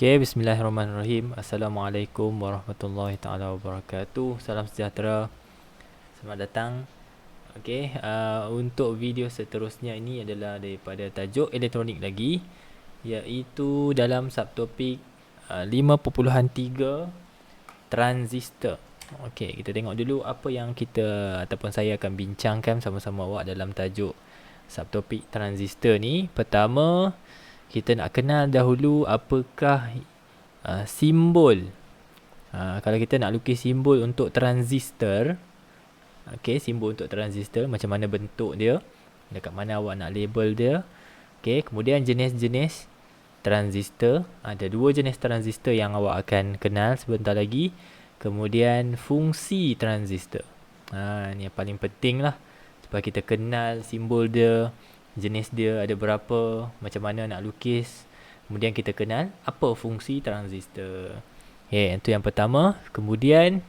Okay, bismillahirrahmanirrahim. Assalamualaikum warahmatullahi taala wabarakatuh. Salam sejahtera. Selamat datang. Okay, untuk video seterusnya ini adalah daripada tajuk elektronik lagi, iaitu dalam subtopik 5.3 transistor. Okay, kita tengok dulu apa yang kita ataupun saya akan bincangkan sama-sama awak dalam tajuk subtopik transistor ni. Pertama, kita nak kenal dahulu apakah simbol. Kalau kita nak lukis simbol untuk transistor, okay, simbol untuk transistor, macam mana bentuk dia, dekat mana awak nak label dia. Okay, kemudian jenis-jenis transistor. Ada dua jenis transistor yang awak akan kenal sebentar lagi. Kemudian fungsi transistor. Ni yang paling penting lah, supaya kita kenal simbol dia, jenis dia ada berapa, macam mana nak lukis. Kemudian kita kenal apa fungsi transistor. Okay, itu yang pertama. Kemudian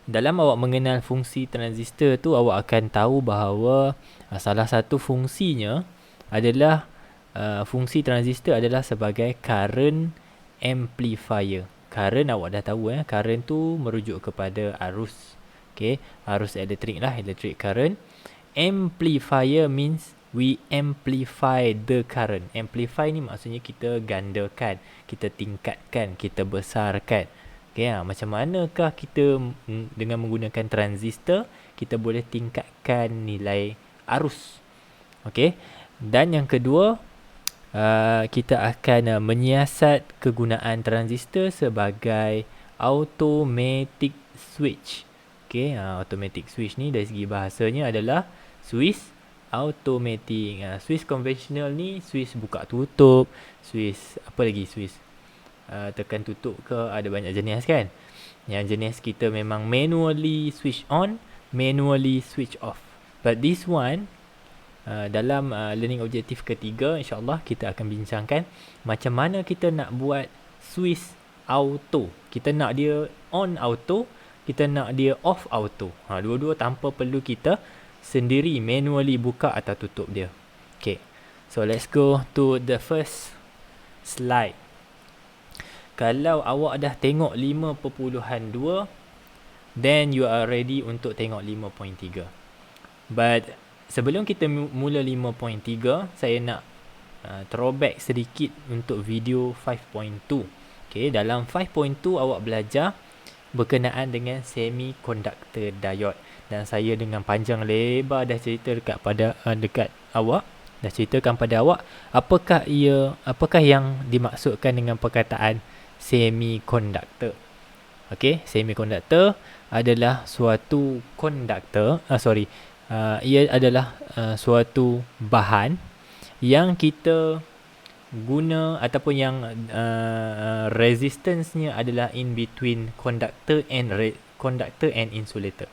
dalam awak mengenal fungsi transistor tu, awak akan tahu bahawa salah satu fungsinya adalah fungsi transistor adalah sebagai current amplifier. Current awak dah tahu, current tu merujuk kepada arus. Okay, arus elektrik lah, electric current. Amplifier means we amplify the current. Amplify ni maksudnya kita gandakan, kita tingkatkan, kita besarkan. Okay, macam manakah kita dengan menggunakan transistor, kita boleh tingkatkan nilai arus. Okay, dan yang kedua, kita akan menyiasat kegunaan transistor sebagai automatic switch. Okay, automatic switch ni dari segi bahasanya adalah switch automatic. Switch konvensional ni switch buka tutup, switch apa lagi, switch tekan tutup ke, ada banyak jenis kan. Yang jenis kita memang manually switch on, manually switch off. But this one, dalam learning objektif ketiga, insyaAllah kita akan bincangkan macam mana kita nak buat switch auto. Kita nak dia on auto, kita nak dia off auto. Dua-dua tanpa perlu kita sendiri manually buka atau tutup dia. Okay, so let's go to the first slide. Kalau awak dah tengok 5.2, then you are ready untuk tengok 5.3. But sebelum kita mula 5.3, saya nak throwback sedikit untuk video 5.2. Okay, dalam 5.2 awak belajar berkenaan dengan semiconductor diode, dan saya dengan panjang lebar dah cerita dekat awak, dah ceritakan pada awak apakah yang dimaksudkan dengan perkataan semiconductor. Okay, semiconductor adalah suatu konduktor, ia adalah suatu bahan yang kita guna ataupun yang resistance-nya adalah in between conductor and insulator.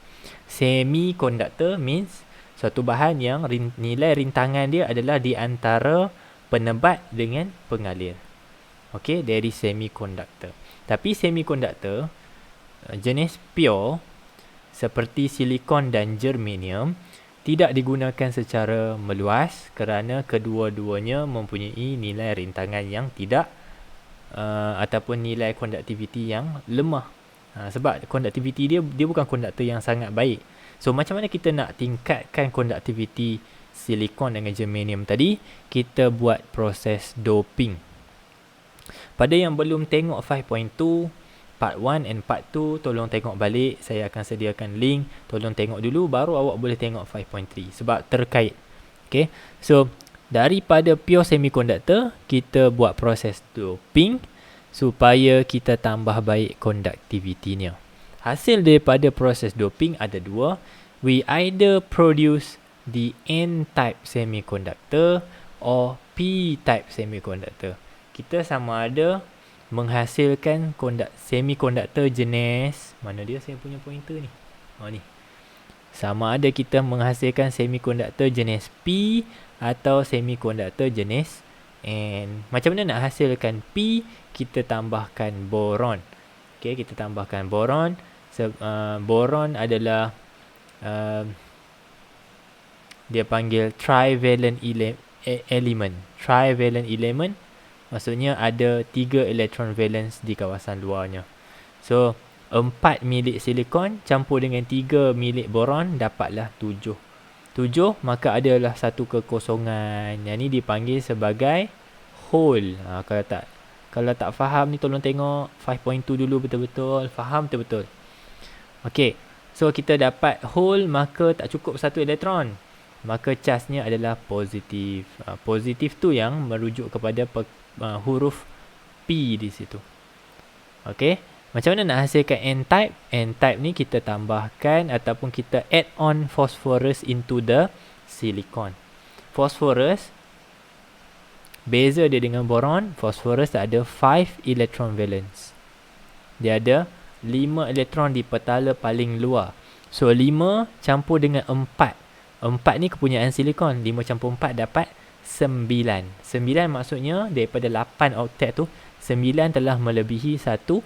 Semiconductor means suatu bahan yang nilai rintangan dia adalah di antara penebat dengan pengalir. Okay, dari semiconductor. Tapi semiconductor jenis pure seperti silikon dan germanium tidak digunakan secara meluas kerana kedua-duanya mempunyai nilai rintangan yang tidak ataupun nilai conductivity yang lemah. Sebab conductivity dia bukan konduktor yang sangat baik. So macam mana kita nak tingkatkan conductivity silikon dengan germanium tadi? Kita buat proses doping. Pada yang belum tengok 5.2 part 1 and part 2, tolong tengok balik. Saya akan sediakan link. Tolong tengok dulu, baru awak boleh tengok 5.3 sebab terkait. Okay, so daripada pure semiconductor, kita buat proses doping supaya kita tambah baik conductivity-nya. Hasil daripada proses doping ada dua. We either produce the N-type semiconductor or P-type semiconductor. Kita sama ada menghasilkan semiconductor jenis, mana dia saya punya pointer ni? Ni. Sama ada kita menghasilkan semiconductor jenis P atau semiconductor jenis N. Macam mana nak hasilkan P? Kita tambahkan boron. Okay, kita tambahkan boron. Boron adalah dia panggil trivalent element. Trivalent element. Maksudnya ada 3 elektron valence di kawasan luarnya. So 4 milik silikon campur dengan 3 milik boron dapatlah 7. 7, maka adalah satu kekosongan. Yang ni dipanggil sebagai hole. Kalau tak faham ni tolong tengok 5.2 dulu betul-betul. Faham betul-betul. Okey. So kita dapat hole, maka tak cukup satu elektron. Maka charge-nya adalah positif. Positif tu yang merujuk kepada huruf P di situ. Okey. Macam mana nak hasilkan N-type? N-type ni kita tambahkan ataupun kita add on phosphorus into the silicon. Phosphorus, beza dia dengan boron, phosphorus ada 5 electron valence. Dia ada 5 elektron di petala paling luar. So 5 campur dengan 4. 4 ni kepunyaan silikon. 5 campur 4 dapat 9. 9 maksudnya daripada 8 oktet tu, 9 telah melebihi 1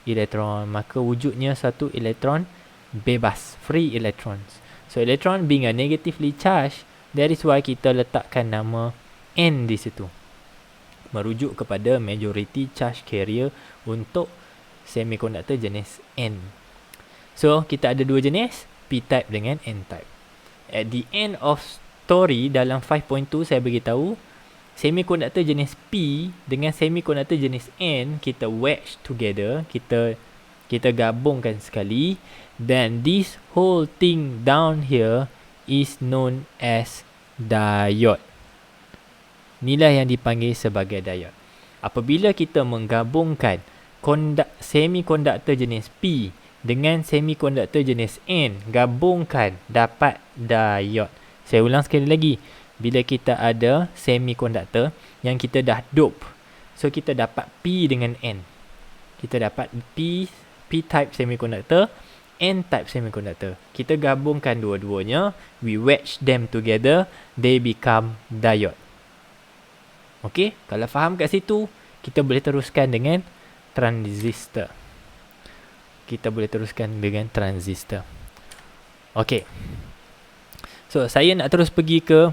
elektron. Maka wujudnya satu elektron bebas, free electrons. So electron being a negatively charged, that is why kita letakkan nama N di situ, merujuk kepada majority charge carrier untuk semiconductor jenis N. So kita ada dua jenis, P-type dengan N-type. At the end of story dalam 5.2 saya beritahu semiconductor jenis P dengan semiconductor jenis N kita wedge together, kita gabungkan sekali, then this whole thing down here is known as diode. Inilah yang dipanggil sebagai diode. Apabila kita menggabungkan semiconductor jenis P dengan semiconductor jenis N, gabungkan dapat diode. Saya ulang sekali lagi. Bila kita ada semiconductor yang kita dah dope, so kita dapat P dengan N. Kita dapat P-type semiconductor, N-type semiconductor. Kita gabungkan dua-duanya, we wedge them together, they become diode. Okey, kalau faham kat situ, kita boleh teruskan dengan transistor. Okey. So, saya nak terus pergi ke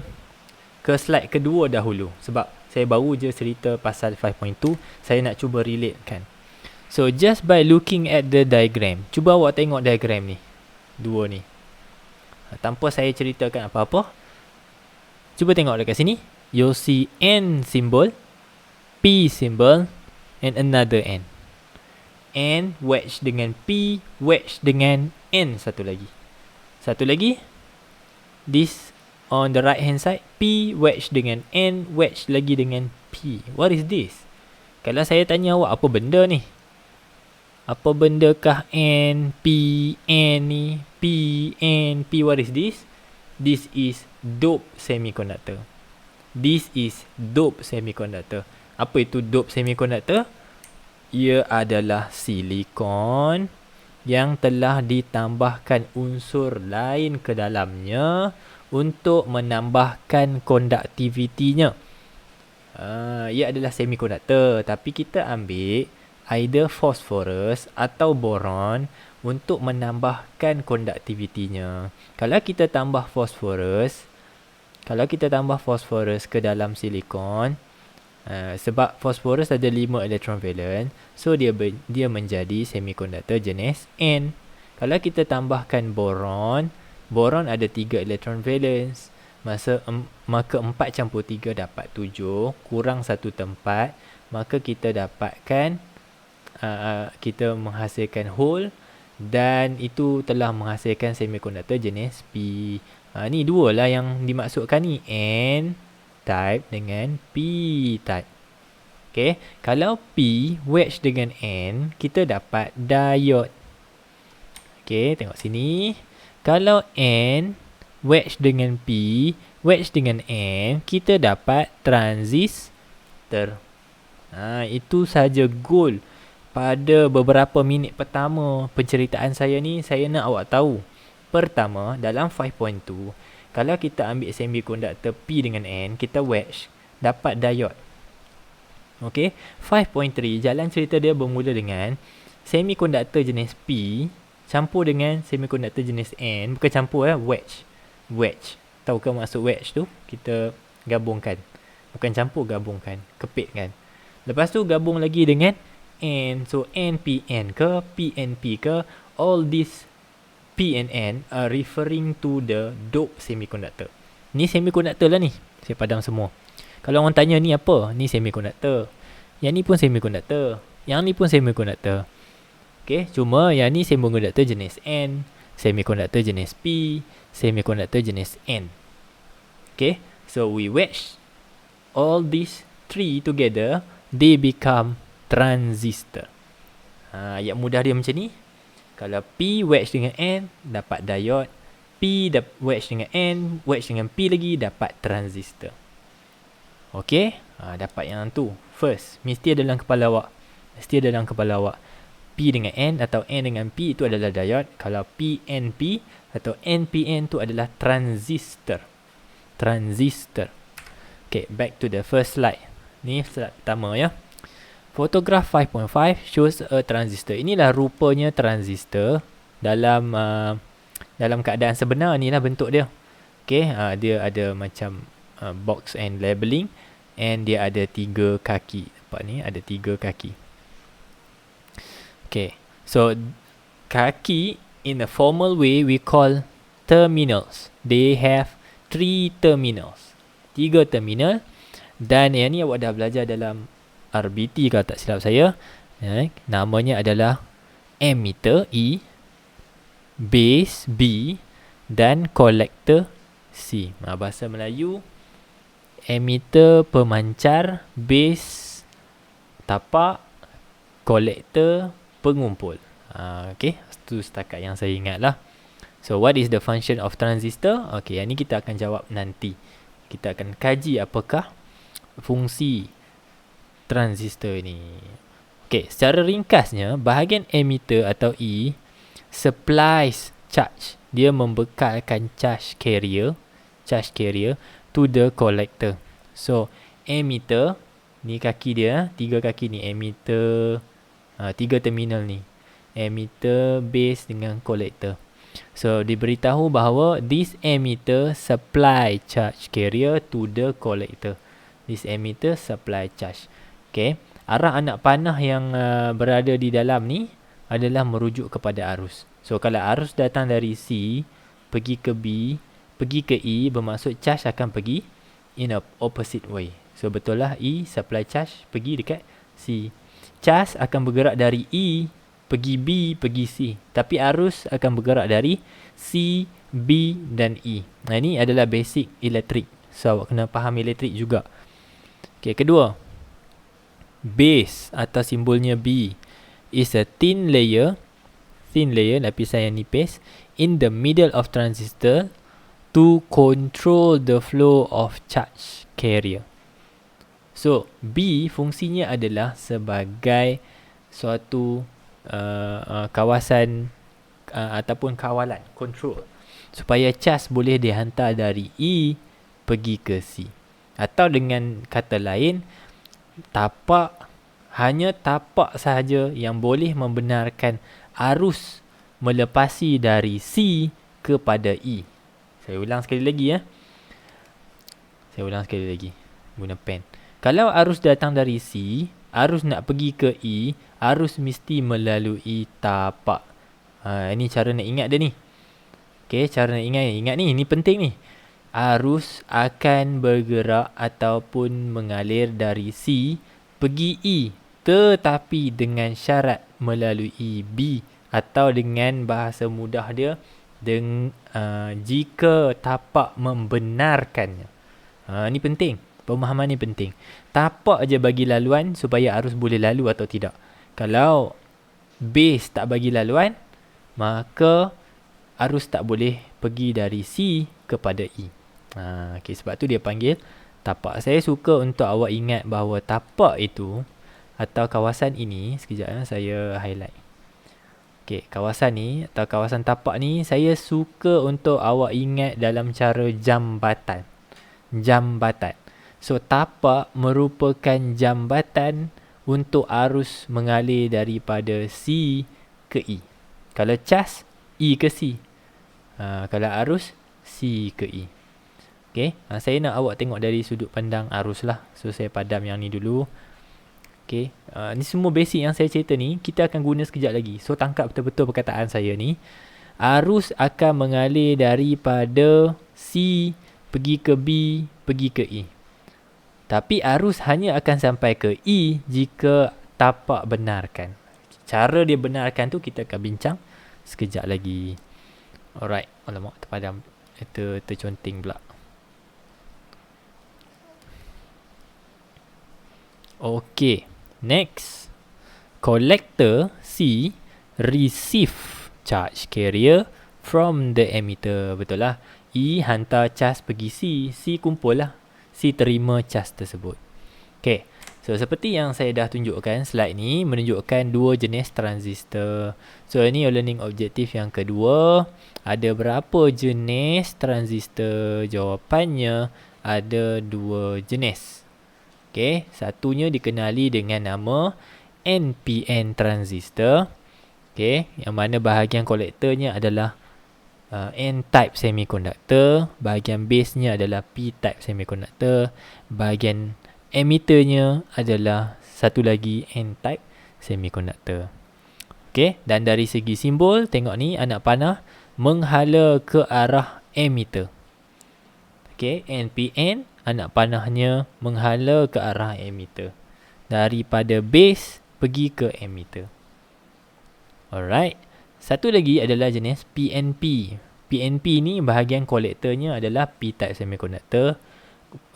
slide kedua dahulu. Sebab saya baru je cerita pasal 5.2. Saya nak cuba relate kan. So, just by looking at the diagram. Cuba awak tengok diagram ni. Dua ni. Tanpa saya ceritakan apa-apa. Cuba tengok dekat sini. You'll see N symbol, P symbol, and another N. N wedge dengan P, wedge dengan N satu lagi. This on the right hand side, P wedge dengan N, wedge lagi dengan P. What is this? Kalau saya tanya awak, apa benda ni? Apa bendakah N, P, N ni? P, N, P, what is this? This is dope semiconductor. Apa itu dope semiconductor? Ia adalah silikon yang telah ditambahkan unsur lain ke dalamnya untuk menambahkan konduktivitinya. Ia adalah semiconductor, tapi kita ambil either phosphorus atau boron untuk menambahkan konduktivitinya. Kalau kita tambah phosphorus ke dalam silikon, sebab phosphorus ada 5 elektron valence, so dia menjadi semiconductor jenis N. Kalau kita tambahkan boron ada 3 elektron valence, maka 4 campur 3 dapat 7, kurang satu tempat, maka kita dapatkan kita menghasilkan hole, dan itu telah menghasilkan semiconductor jenis P. Ni dua lah yang dimaksudkan ni, N-type dengan P-type. Okay, kalau P wedge dengan N, kita dapat diode. Okay, tengok sini. Kalau N wedge dengan P, wedge dengan N, kita dapat transistor. Itu saja goal. Pada beberapa minit pertama penceritaan saya ni, saya nak awak tahu. Pertama, dalam 5.2, kalau kita ambil semiconductor P dengan N, kita wedge, dapat diode. Okey, 5.3, jalan cerita dia bermula dengan semiconductor jenis P campur dengan semiconductor jenis N, bukan campur wedge. Tahu ke maksud wedge tu? Kita gabungkan. Bukan campur, gabungkan, kepitkan. Lepas tu gabung lagi dengan N. So NPN ke PNP ke, all these P and N are referring to the dope semiconductor. Ni semiconductor lah ni. Saya padam semua. Kalau orang tanya ni apa? Ni semiconductor. Yang ni pun semiconductor. Yang ni pun semiconductor. Okay, cuma yang ni semiconductor jenis N, semiconductor jenis P, semiconductor jenis N. Okay, so we wedge all these three together, they become transistor. Ayat mudah dia macam ni. Kalau P wedge dengan N, dapat diode. P wedge dengan N, wedge dengan P lagi, dapat transistor. Okay, dapat yang tu. First, mesti ada dalam kepala awak. Mesti ada dalam kepala awak. P dengan N atau N dengan P itu adalah diode. Kalau PNP atau NPN itu adalah transistor. Transistor. Okay, back to the first slide. Ni slide pertama ya. Photograph 5.5 shows a transistor. Inilah rupanya transistor dalam dalam keadaan sebenar. Inilah bentuk dia. Okay, dia ada macam box and labeling, and dia ada 3 kaki. Nampak ni ada 3 kaki. Okay, so kaki in a formal way we call terminals. They have 3 terminals. 3 terminal. Dan yang ni awak dah belajar dalam RBT kalau tak silap saya. Namanya adalah emitter E, base B dan collector C. Bahasa Melayu, emitter pemancar, base tapak, collector pengumpul. Okay, itu setakat yang saya ingat lah. So what is the function of transistor? Okay, yang ni kita akan jawab nanti. Kita akan kaji apakah fungsi transistor ni. Okay, secara ringkasnya, bahagian emitter atau E supplies charge. Dia membekalkan charge carrier to the collector. So emitter, ni kaki dia, 3 kaki ni, emitter, 3 terminal ni, emitter, base dengan collector. So diberitahu bahawa this emitter supply charge carrier to the collector. This emitter supply charge. Okay, arah anak panah yang berada di dalam ni adalah merujuk kepada arus. So kalau arus datang dari C pergi ke B, pergi ke E, bermaksud charge akan pergi in a opposite way. So betul lah, E supply charge pergi dekat C. Charge akan bergerak dari E pergi B, pergi C. Tapi arus akan bergerak dari C, B dan E. Nah, ini adalah basic elektrik. So awak kena faham elektrik juga. Okay, kedua, base atau simbolnya B is a thin layer, lapisan yang nipis, in the middle of transistor to control the flow of charge carrier. So B fungsinya adalah sebagai suatu kawasan ataupun kawalan, control, supaya charge boleh dihantar dari E pergi ke C. Atau dengan kata lain, hanya tapak sahaja yang boleh membenarkan arus melepasi dari C kepada E. Saya ulang sekali lagi ya. Guna pen. Kalau arus datang dari C, arus nak pergi ke E, arus mesti melalui tapak. Ini cara nak ingat dia ni. Okay, cara nak ingat ni. Ini penting ni. Arus akan bergerak ataupun mengalir dari C pergi E, tetapi dengan syarat melalui B, atau dengan bahasa mudah dia, jika tapak membenarkannya. Ini penting, pemahaman ni penting. Tapak aja bagi laluan supaya arus boleh lalu atau tidak. Kalau base tak bagi laluan, maka arus tak boleh pergi dari C kepada E. Okay, sebab tu dia panggil tapak. Saya suka untuk awak ingat bahawa tapak itu atau kawasan ini, sekejap saya highlight. Okay, kawasan ni atau kawasan tapak ni saya suka untuk awak ingat dalam cara jambatan. So tapak merupakan jambatan untuk arus mengalir daripada C ke E. Kalau cas, E ke C. Kalau arus, C ke E. Okay, saya nak awak tengok dari sudut pandang arus lah. So saya padam yang ni dulu. Okay, ni semua basic yang saya cerita ni kita akan guna sekejap lagi. So tangkap betul-betul perkataan saya ni. Arus akan mengalir daripada C pergi ke B, pergi ke E. Tapi arus hanya akan sampai ke E jika tapak benarkan. Cara dia benarkan tu kita akan bincang sekejap lagi. Alright, alamak terpadam. Terconting pula. Okay, next. Collector C receive charge carrier from the emitter. Betul lah. E hantar charge pergi C. C kumpul lah. C terima charge tersebut. Okay. So seperti yang saya dah tunjukkan, slide ni menunjukkan dua jenis transistor. So ini learning objective yang kedua. Ada berapa jenis transistor? Jawapannya ada dua jenis. Okay. Satunya dikenali dengan nama NPN transistor. Okay. Yang mana bahagian kolektornya adalah N-type semiconductor, bahagian base-nya adalah P-type semiconductor, bahagian emitternya adalah satu lagi N-type semiconductor. Okey, dan dari segi simbol, tengok ni anak panah menghala ke arah emitter. Okey, NPN anak panahnya menghala ke arah emitter. Daripada base pergi ke emitter. Alright. Satu lagi adalah jenis PNP. PNP ni bahagian kolektornya adalah P-type semiconductor.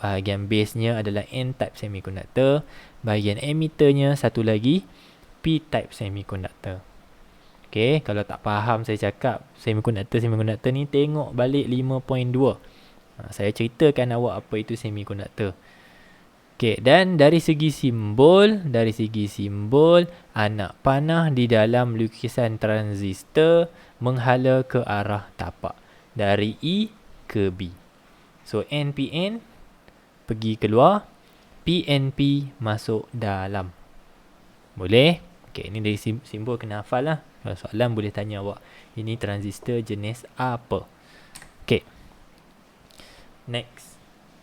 Bahagian base-nya adalah N-type semiconductor. Bahagian emitternya satu lagi P-type semiconductor. Okay, kalau tak faham saya cakap semiconductor ni, tengok balik 5.2. Saya ceritakan awak apa itu semiconductor. Okay, dan dari segi simbol, anak panah di dalam lukisan transistor menghala ke arah tapak dari E ke B. So NPN pergi keluar, PNP masuk dalam. Boleh? Okay, ini dari simbol kena hafal lah. Kalau soalan boleh tanya awak, ini transistor jenis apa? Okay. Next.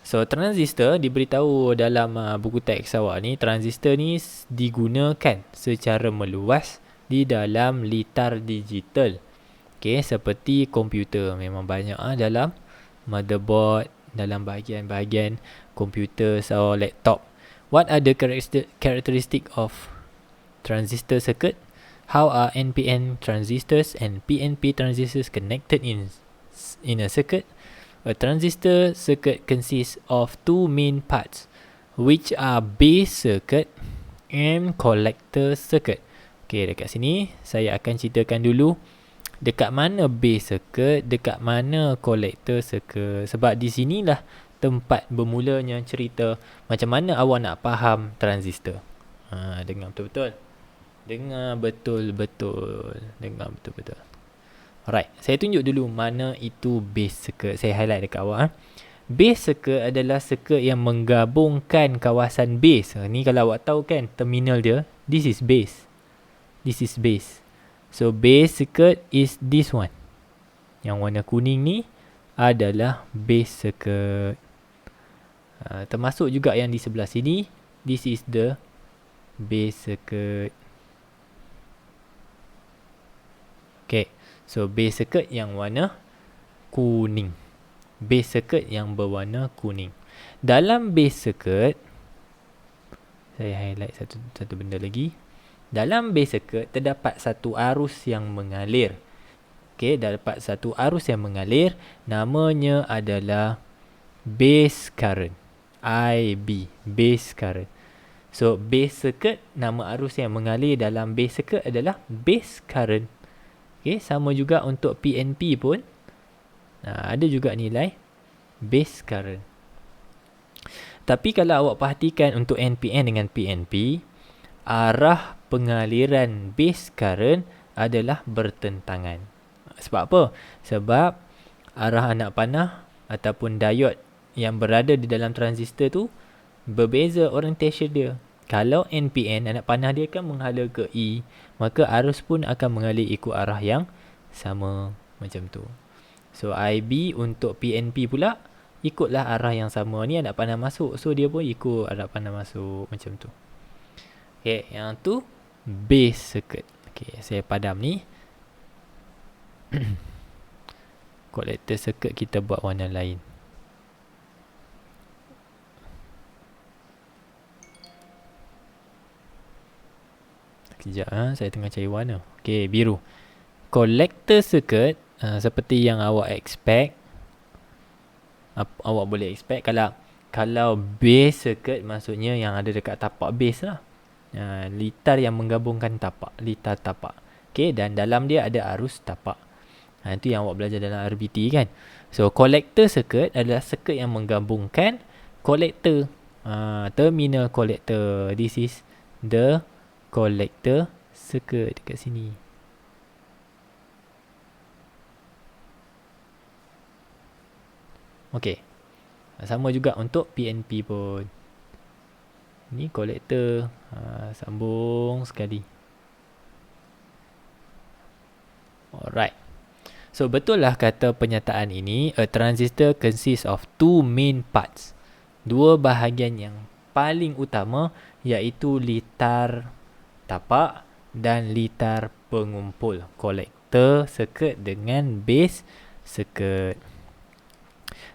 So transistor diberitahu dalam buku teks awak ni, transistor ni digunakan secara meluas di dalam litar digital. Okay, seperti komputer, memang banyak dalam motherboard, dalam bahagian-bahagian komputer atau laptop. What are the characteristic of transistor circuit? How are NPN transistors and PNP transistors connected in a circuit? A transistor circuit consists of two main parts, which are base circuit and collector circuit. Okay, dekat sini saya akan ceritakan dulu dekat mana base circuit, dekat mana collector circuit. Sebab di sinilah tempat bermulanya cerita macam mana awak nak faham transistor. Dengar betul-betul. Dengar betul-betul. Alright, saya tunjuk dulu mana itu base circuit. Saya highlight dekat awak. Base circuit adalah circuit yang menggabungkan kawasan base. Ni kalau awak tahu kan terminal dia, this is base. So base circuit is this one. Yang warna kuning ni adalah base circuit. Termasuk juga yang di sebelah sini, this is the base circuit. Okay. So base circuit yang warna kuning. Base circuit yang berwarna kuning. Dalam base circuit, saya highlight satu benda lagi. Dalam base circuit terdapat satu arus yang mengalir. Okay, dapat satu arus yang mengalir, namanya adalah base current. IB, base current. So base circuit, nama arus yang mengalir dalam base circuit adalah base current. Okay, sama juga untuk PNP pun ada juga nilai base current. Tapi kalau awak perhatikan untuk NPN dengan PNP, arah pengaliran base current adalah bertentangan. Sebab apa? Sebab arah anak panah ataupun diode yang berada di dalam transistor tu berbeza orientation dia. Kalau NPN, anak panah dia kan menghala ke E, maka arus pun akan mengalir ikut arah yang sama macam tu. So IB untuk PNP pula ikutlah arah yang sama. Ni anak panah masuk, so dia pun ikut anak panah masuk macam tu. Okay, yang tu base circuit. Okay, saya padam ni. Collector circuit kita buat warna lain. Sekejap, saya tengah cari warna. Okay, biru. Collector circuit, seperti yang awak expect. Awak boleh expect kalau base circuit maksudnya yang ada dekat tapak base lah. Litar yang menggabungkan tapak, litar tapak. Okay, dan dalam dia ada arus tapak. Itu yang awak belajar dalam RBT kan. So collector circuit adalah circuit yang menggabungkan collector, terminal collector. This is the collector circuit dekat sini. Okay, sama juga untuk PNP pun. Ni collector, sambung sekali. Alright. So betul lah kata pernyataan ini, a transistor consists of two main parts. Dua bahagian yang paling utama, iaitu litar tapak dan litar pengumpul. Collector circuit dengan base circuit.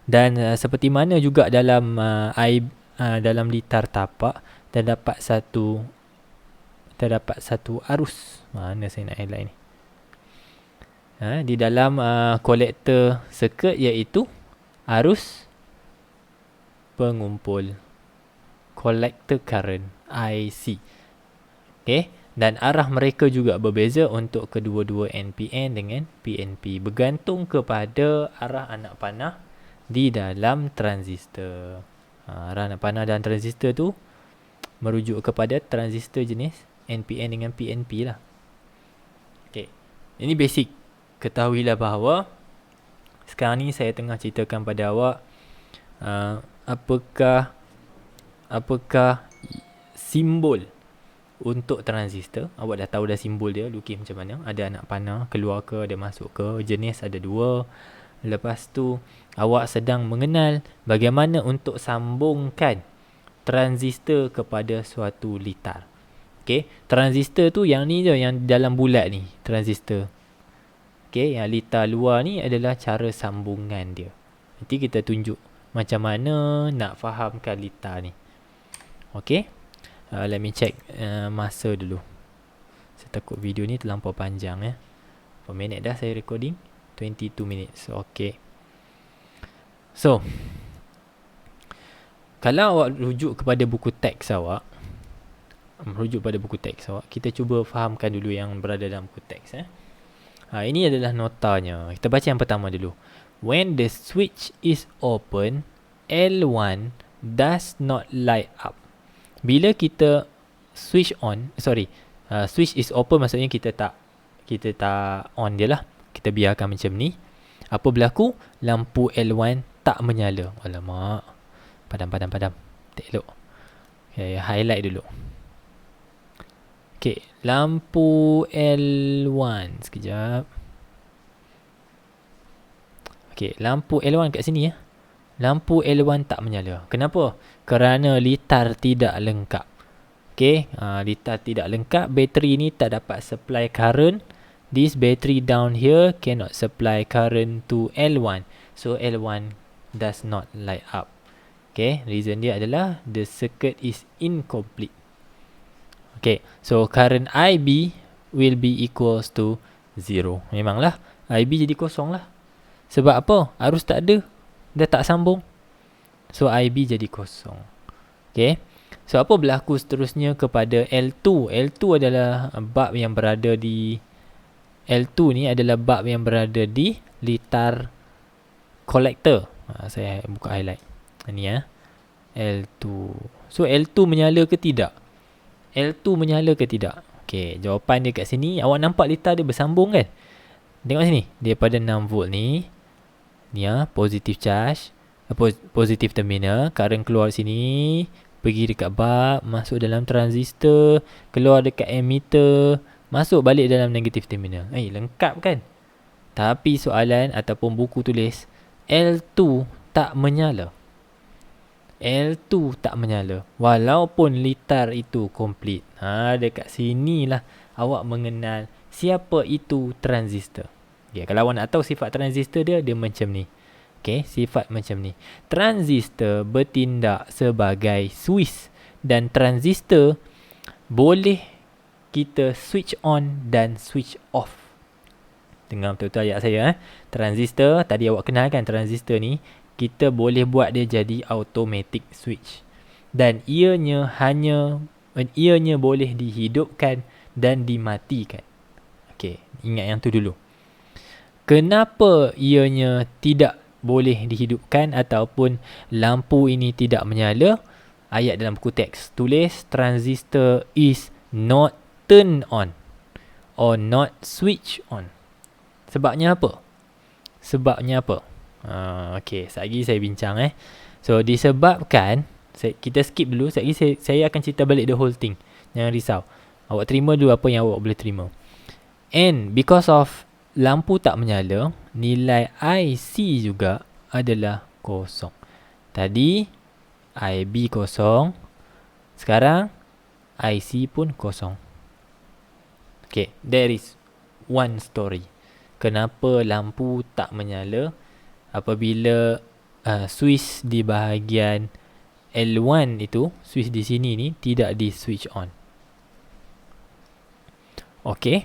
Dan seperti mana juga dalam dalam litar tapak terdapat satu arus. Mana saya nak highlight ni? Di dalam collector circuit, iaitu arus pengumpul, collector current, IC. Okay, dan arah mereka juga berbeza untuk kedua-dua NPN dengan PNP, bergantung kepada arah anak panah di dalam transistor. Arah anak panah dalam transistor tu merujuk kepada transistor jenis NPN dengan PNP lah. Okay, ini basic. Ketahuilah bahawa sekarang ni saya tengah ceritakan pada awak apakah simbol untuk transistor. Awak dah tahu dah simbol dia, lukis macam mana. Ada anak panah, keluar ke, ada masuk ke, jenis ada dua. Lepas tu awak sedang mengenal bagaimana untuk sambungkan transistor kepada suatu litar. Okay, transistor tu yang ni je, yang dalam bulat ni, transistor. Okay, yang litar luar ni adalah cara sambungan dia. Nanti kita tunjuk macam mana nak fahamkan litar ni. Okay, let me check masa dulu. Saya takut video ni terlampau panjang ya. Berapa minit dah saya recording? 22 minutes. Okay. So, kalau awak rujuk kepada buku teks awak, kita cuba fahamkan dulu yang berada dalam buku teks. Ini adalah notanya. Kita baca yang pertama dulu. When the switch is open, L1 does not light up. Bila kita switch on, switch is open maksudnya kita tak on dia lah. Kita biarkan macam ni. Apa berlaku? Lampu L1 tak menyala. Alamak. Padam. Tak elok. Okay, highlight dulu. Okay, lampu L1. Sekejap. Okay, lampu L1 kat sini ya. Lampu L1 tak menyala. Kenapa? Kerana litar tidak lengkap. Okay, litar tidak lengkap. Bateri ni tak dapat supply current. This battery down here cannot supply current to L1. So L1 does not light up. Okay, reason dia adalah the circuit is incomplete. Okay, so current IB will be equals to 0. Memanglah, IB jadi kosong lah. Sebab apa? Arus tak ada. Dah tak sambung. So IB jadi kosong. Okay, so apa berlaku seterusnya kepada L2? L2 adalah bab yang berada di L2 ni adalah bab yang berada di litar collector. Saya buka highlight. Ini ya. L2. So L2 menyala ke tidak? L2 menyala ke tidak? Okey, jawapan dia kat sini. Awak nampak litar dia bersambung kan? Tengok sini. Daripada 6 volt ni. Ni ya, positive charge. Positive terminal. Current keluar sini. Pergi dekat bulb. Masuk dalam transistor. Keluar dekat emitter. Masuk balik dalam negative terminal. Lengkap kan? Tapi soalan ataupun buku tulis L2 tak menyala. L2 tak menyala walaupun litar itu komplit. Dekat sinilah awak mengenal siapa itu transistor. Okay, kalau awak nak tahu sifat transistor dia macam ni. Okay, sifat macam ni. Transistor bertindak sebagai switch dan transistor boleh kita switch on dan switch off. Dengar betul-betul ayat saya. Transistor, tadi awak kenal kan transistor ni, kita boleh buat dia jadi automatic switch. Dan ianya boleh dihidupkan dan dimatikan. Okey, ingat yang tu dulu. Kenapa ianya tidak boleh dihidupkan ataupun lampu ini tidak menyala? Ayat dalam buku teks tulis transistor is not turn on or not switch on. Sebabnya apa? Okey, sekejap lagi saya bincang So disebabkan kita skip dulu, sekejap lagi saya akan cerita balik the whole thing. Jangan risau. Awak terima dulu apa yang awak boleh terima. And because of lampu tak menyala, nilai IC juga adalah kosong. Tadi IB kosong, sekarang IC pun kosong. Okay, there is one story. Kenapa lampu tak menyala apabila switch di bahagian L1 itu, switch di sini ni tidak di switch on. Okay.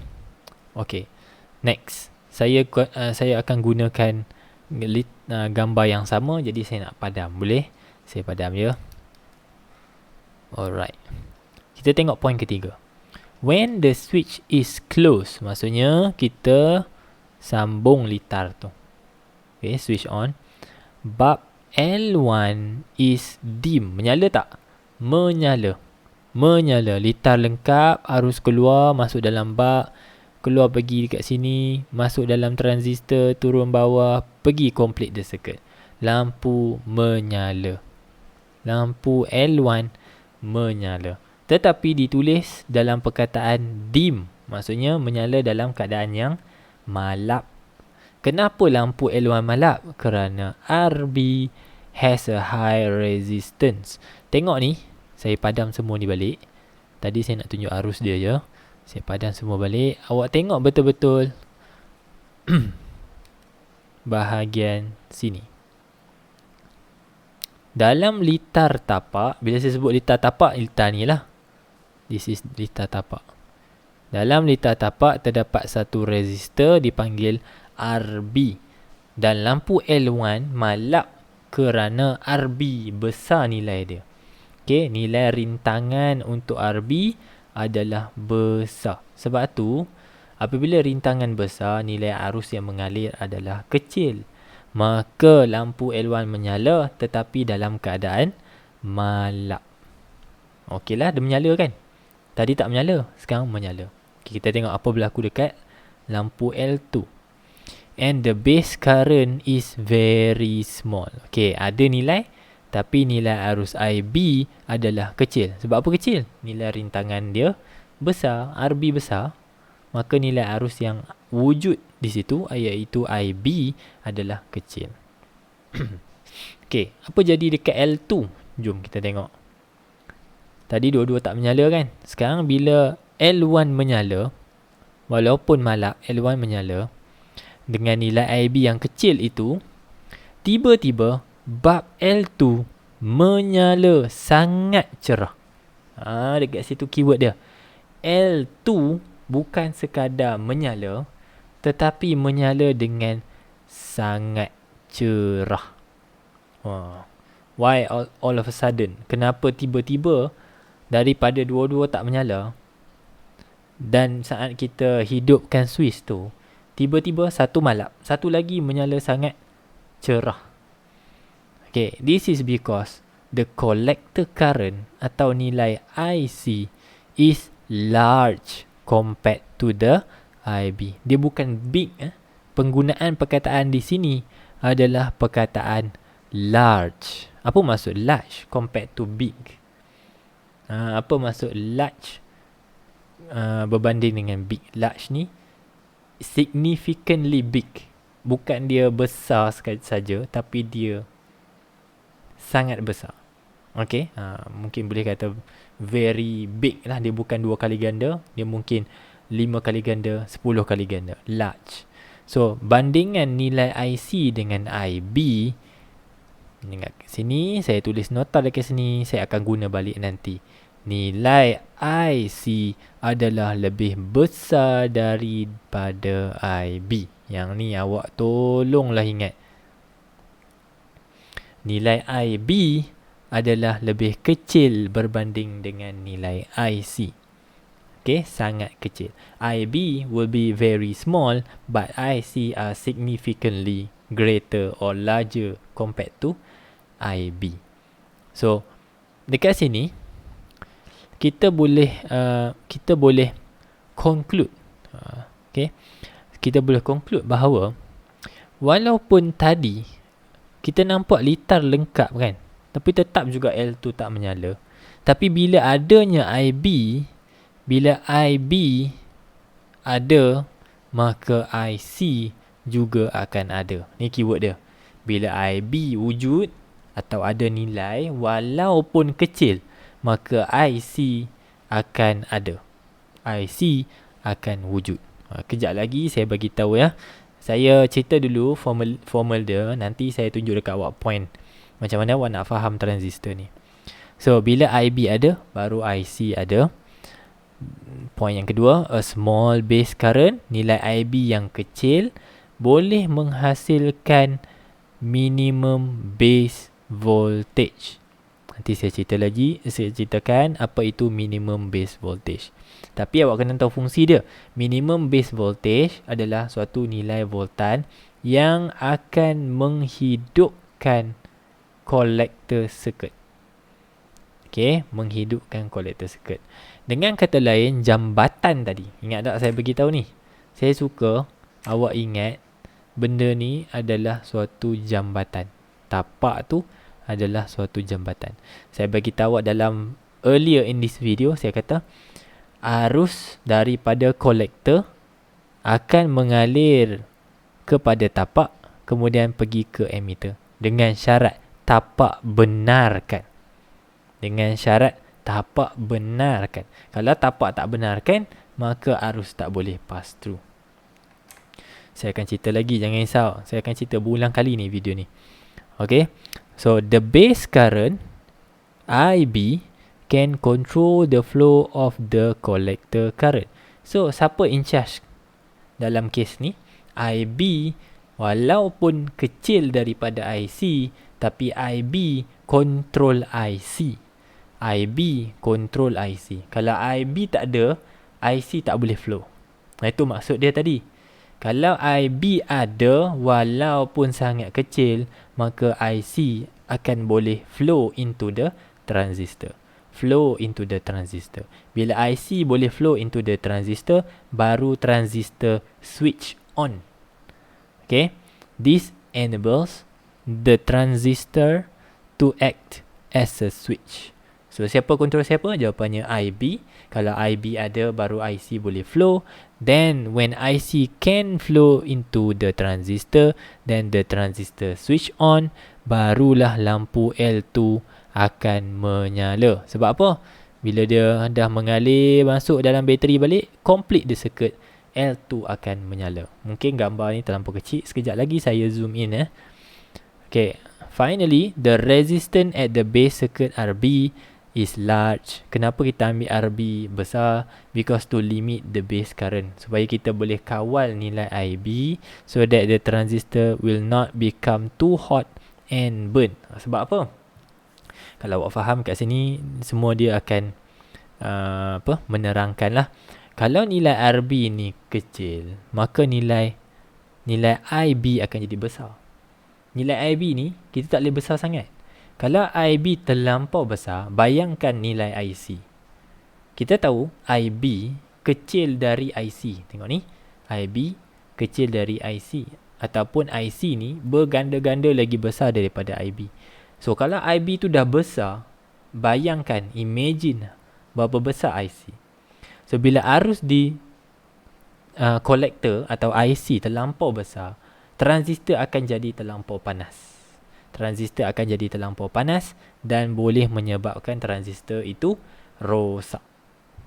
Next, saya akan gunakan gambar yang sama. Jadi saya nak padam. Boleh? Saya padam je. Alright. Kita tengok point ketiga. When the switch is closed, maksudnya kita sambung litar tu. Okay, switch on. Bulb L1 is dim. Menyala tak? Menyala. Litar lengkap, arus keluar, masuk dalam bulb, keluar pergi dekat sini, masuk dalam transistor, turun bawah, pergi complete the circuit. Lampu menyala. Lampu L1 menyala. Tetapi ditulis dalam perkataan dim. Maksudnya menyala dalam keadaan yang malap. Kenapa lampu L1 malap? Kerana RB has a high resistance. Tengok ni, saya padam semua ni balik. Tadi saya nak tunjuk arus dia je. Saya padam semua balik. Awak tengok betul-betul bahagian sini. Dalam litar tapak, bila saya sebut litar tapak, litar ni lah. This is litar tapak. Dalam litar tapak terdapat satu resistor dipanggil RB. Dan lampu L1 malap kerana RB besar nilai dia. Okay, nilai rintangan untuk RB adalah besar. Sebab tu, apabila rintangan besar, nilai arus yang mengalir adalah kecil. Maka lampu L1 menyala tetapi dalam keadaan malap. Okeylah, dia menyala kan? Tadi tak menyala, sekarang menyala. Okay, kita tengok apa berlaku dekat lampu L2. And the base current is very small. Okay, ada nilai tapi nilai arus IB adalah kecil. Sebab apa kecil? Nilai rintangan dia besar, RB besar. Maka nilai arus yang wujud di situ, iaitu IB adalah kecil. Okay, apa jadi dekat L2? Jom kita tengok. Tadi dua-dua tak menyala kan? Sekarang bila L1 menyala, walaupun malap, L1 menyala, dengan nilai IB yang kecil itu, tiba-tiba bulb L2 menyala sangat cerah. Dekat situ keyword dia. L2 bukan sekadar menyala, tetapi menyala dengan sangat cerah. Why all of a sudden? Kenapa tiba-tiba daripada dua-dua tak menyala, dan saat kita hidupkan switch tu, tiba-tiba satu malap, satu lagi menyala sangat cerah. Okay, this is because the collector current atau nilai IC is large compared to the IB. Dia bukan big. Penggunaan perkataan di sini adalah perkataan large. Apa maksud large compared to big? Apa maksud large berbanding dengan big? Large ni significantly big. Bukan dia besar saja, tapi dia sangat besar. Okay, mungkin boleh kata very big lah. Dia bukan 2 kali ganda, dia mungkin 5 kali ganda, 10 kali ganda, large. So bandingan nilai IC dengan IB, ingat sini saya tulis nota dekat sini, saya akan guna balik nanti. Nilai IC adalah lebih besar daripada IB. Yang ni awak tolonglah ingat. Nilai IB adalah lebih kecil berbanding dengan nilai IC. Okay, sangat kecil. IB will be very small, but IC are significantly greater or larger compared to IB. So, dekat sini kita boleh conclude. Okay, kita boleh conclude bahawa walaupun tadi kita nampak litar lengkap kan, tapi tetap juga L2 tak menyala. Tapi bila adanya IB, bila IB ada, maka IC juga akan ada. Ni keyword dia. Bila IB wujud atau ada nilai walaupun kecil, maka IC akan ada. IC akan wujud. Kejap lagi saya bagi tahu ya. Saya cerita dulu formal dia, nanti saya tunjuk dekat awak point macam mana awak nak faham transistor ni. So bila IB ada, baru IC ada. Point yang kedua, a small base current, nilai IB yang kecil boleh menghasilkan minimum base voltage. Nanti saya ceritakan apa itu minimum base voltage. Tapi awak kena tahu fungsi dia. Minimum base voltage adalah suatu nilai voltan yang akan menghidupkan collector circuit. Okay, menghidupkan collector circuit. Dengan kata lain, jambatan tadi. Ingat tak saya beritahu ni? Saya suka awak ingat benda ni adalah suatu jambatan. Tapak tu adalah suatu jambatan. Saya bagi tahu awak dalam earlier in this video, saya kata arus daripada kolektor akan mengalir kepada tapak, kemudian pergi ke emitter. Dengan syarat tapak benarkan. Dengan syarat tapak benarkan. Kalau tapak tak benarkan, maka arus tak boleh pass through. Saya akan cerita lagi, jangan risau. Saya akan cerita berulang kali ni video ni. Okay. So the base current IB can control the flow of the collector current. So siapa in charge dalam kes ni? IB walaupun kecil daripada IC, tapi IB control IC. IB control IC. Kalau IB tak ada, IC tak boleh flow. Itu maksud dia tadi. Kalau IB ada walaupun sangat kecil, maka IC akan boleh flow into the transistor. Flow into the transistor. Bila IC boleh flow into the transistor, baru transistor switch on. Okay. This enables the transistor to act as a switch. So siapa kontrol siapa? Jawapannya IB. Kalau IB ada, baru IC boleh flow. Then when IC can flow into the transistor, then the transistor switch on, barulah lampu L2 akan menyala. Sebab apa? Bila dia dah mengalir masuk dalam bateri balik, complete the circuit, L2 akan menyala. Mungkin gambar ni terlampau kecil. Sekejap lagi saya zoom in. Okay. Finally, the resistance at the base circuit RB is large. Kenapa kita ambil RB besar? Because to limit the base current. Supaya kita boleh kawal nilai IB so that the transistor will not become too hot and burn. Sebab apa? Kalau awak faham kat sini, semua dia akan menerangkan lah. Kalau nilai RB ni kecil, maka nilai IB akan jadi besar. Nilai IB ni kita tak boleh besar sangat. Kalau IB terlampau besar, bayangkan nilai IC. Kita tahu IB kecil dari IC. Tengok ni, IB kecil dari IC. Ataupun IC ni berganda-ganda lagi besar daripada IB. So kalau IB tu dah besar, bayangkan, imagine berapa besar IC. So bila arus di kolektor atau IC terlampau besar, transistor akan jadi terlampau panas. transistor akan jadi terlampau panas dan boleh menyebabkan transistor itu rosak.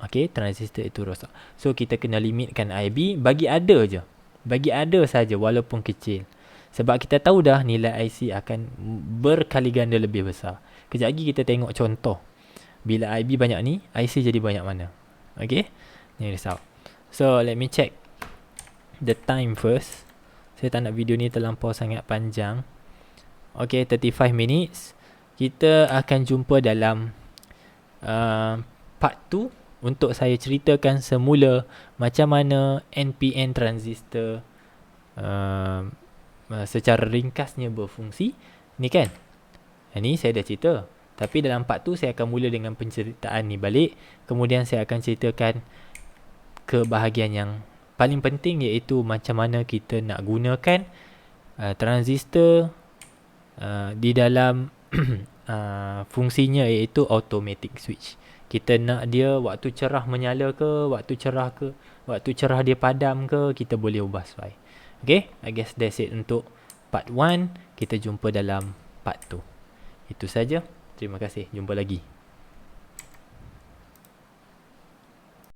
Okey, transistor itu rosak. So kita kena limitkan IB bagi ada je. Bagi ada saja walaupun kecil. Sebab kita tahu dah nilai IC akan berkali ganda lebih besar. Kejap lagi kita tengok contoh. Bila IB banyak ni, IC jadi banyak mana. Okey? Ni result. So let me check the time first. Saya tak nak video ni terlampau sangat panjang. Okay, 35 minutes. Kita akan jumpa dalam part 2 untuk saya ceritakan semula macam mana NPN transistor secara ringkasnya berfungsi. Ni kan? Ni saya dah cerita. Tapi dalam part 2 saya akan mula dengan penceritaan ni balik. Kemudian saya akan ceritakan ke bahagian yang paling penting, iaitu macam mana kita nak gunakan transistor di dalam fungsinya, iaitu automatic switch. Kita nak dia waktu cerah menyala ke, waktu cerah dia padam ke, kita boleh ubah sesuai. Okay, I guess that's it untuk part 1. Kita jumpa dalam part 2. Itu saja. Terima kasih. Jumpa lagi.